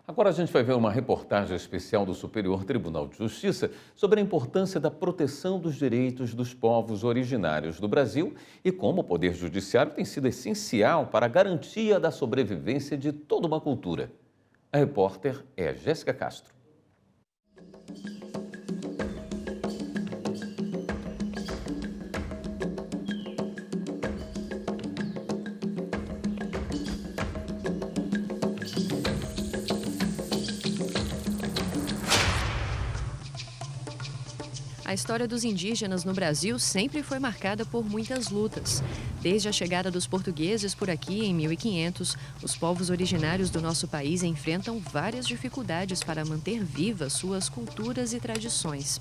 Agora a gente vai ver uma reportagem especial do Superior Tribunal de Justiça sobre a importância da proteção dos direitos dos povos originários do Brasil e como o Poder Judiciário tem sido essencial para a garantia da sobrevivência de toda uma cultura. A repórter é Jéssica Castro. A história dos indígenas no Brasil sempre foi marcada por muitas lutas. Desde a chegada dos portugueses por aqui em 1500, os povos originários do nosso país enfrentam várias dificuldades para manter vivas suas culturas e tradições.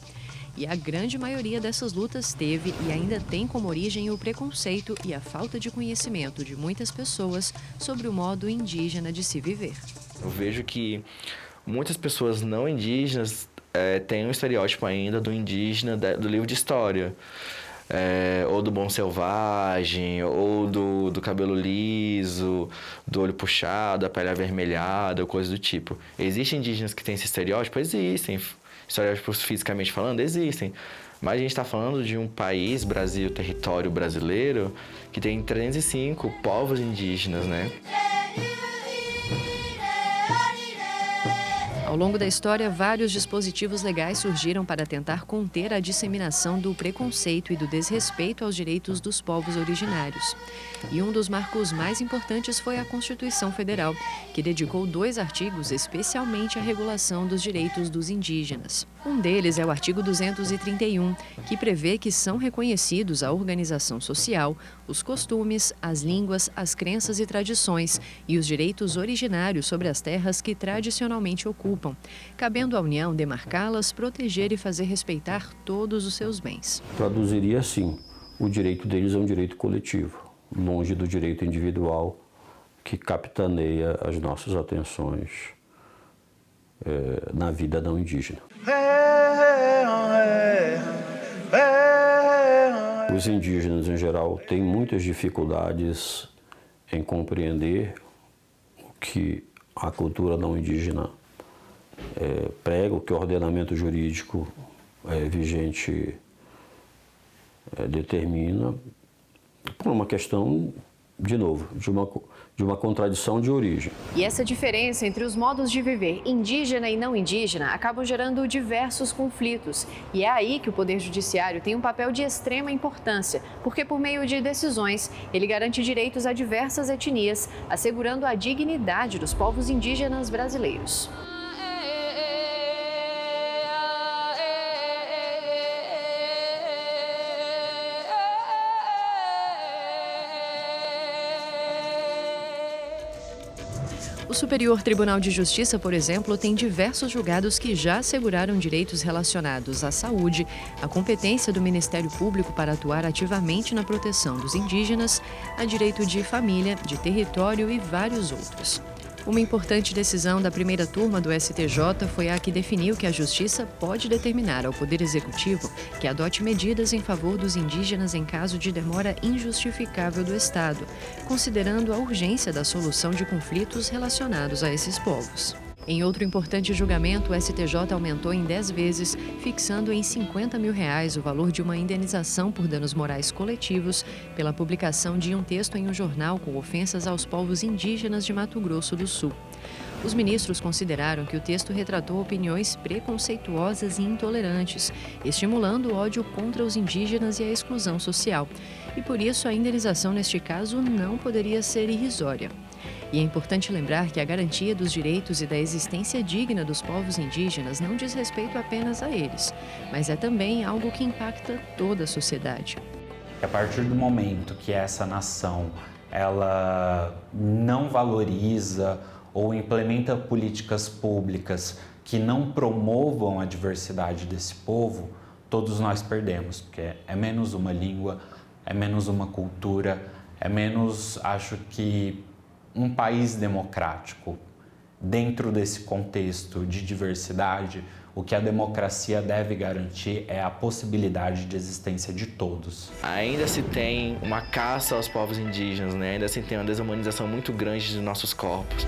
E a grande maioria dessas lutas teve e ainda tem como origem o preconceito e a falta de conhecimento de muitas pessoas sobre o modo indígena de se viver. Eu vejo que muitas pessoas não indígenas tem um estereótipo ainda do indígena do livro de história, ou do bom selvagem, ou do cabelo liso, do olho puxado, a pele avermelhada, coisa do tipo. Existem indígenas que têm esse estereótipo? Existem. Estereótipos fisicamente falando? Existem. Mas a gente está falando de um país, Brasil, território brasileiro, que tem 305 povos indígenas, né? Ao longo da história, vários dispositivos legais surgiram para tentar conter a disseminação do preconceito e do desrespeito aos direitos dos povos originários. E um dos marcos mais importantes foi a Constituição Federal, que dedicou 2 artigos especialmente à regulação dos direitos dos indígenas. Um deles é o artigo 231, que prevê que são reconhecidos a organização social, os costumes, as línguas, as crenças e tradições e os direitos originários sobre as terras que tradicionalmente ocupam, cabendo à União demarcá-las, proteger e fazer respeitar todos os seus bens. Traduziria assim: o direito deles é um direito coletivo, longe do direito individual que capitaneia as nossas atenções na vida não indígena. Os indígenas, em geral, têm muitas dificuldades em compreender o que a cultura não indígena prega, o que o ordenamento jurídico vigente determina, por uma questão, de novo, de uma contradição de origem. E essa diferença entre os modos de viver indígena e não indígena acabam gerando diversos conflitos. E é aí que o Poder Judiciário tem um papel de extrema importância, porque por meio de decisões, ele garante direitos a diversas etnias, assegurando a dignidade dos povos indígenas brasileiros. O Superior Tribunal de Justiça, por exemplo, tem diversos julgados que já asseguraram direitos relacionados à saúde, à competência do Ministério Público para atuar ativamente na proteção dos indígenas, a direito de família, de território e vários outros. Uma importante decisão da primeira turma do STJ foi a que definiu que a Justiça pode determinar ao Poder Executivo que adote medidas em favor dos indígenas em caso de demora injustificável do Estado, considerando a urgência da solução de conflitos relacionados a esses povos. Em outro importante julgamento, o STJ aumentou em 10 vezes, fixando em R$50 mil o valor de uma indenização por danos morais coletivos pela publicação de um texto em um jornal com ofensas aos povos indígenas de Mato Grosso do Sul. Os ministros consideraram que o texto retratou opiniões preconceituosas e intolerantes, estimulando o ódio contra os indígenas e a exclusão social. E por isso a indenização neste caso não poderia ser irrisória. E é importante lembrar que a garantia dos direitos e da existência digna dos povos indígenas não diz respeito apenas a eles, mas é também algo que impacta toda a sociedade. A partir do momento que essa nação ela não valoriza ou implementa políticas públicas que não promovam a diversidade desse povo, todos nós perdemos, porque é menos uma língua, é menos uma cultura, é menos, acho que, um país democrático. Dentro desse contexto de diversidade, o que a democracia deve garantir é a possibilidade de existência de todos. Ainda se tem uma caça aos povos indígenas, né? Ainda se tem uma desumanização muito grande de nossos corpos.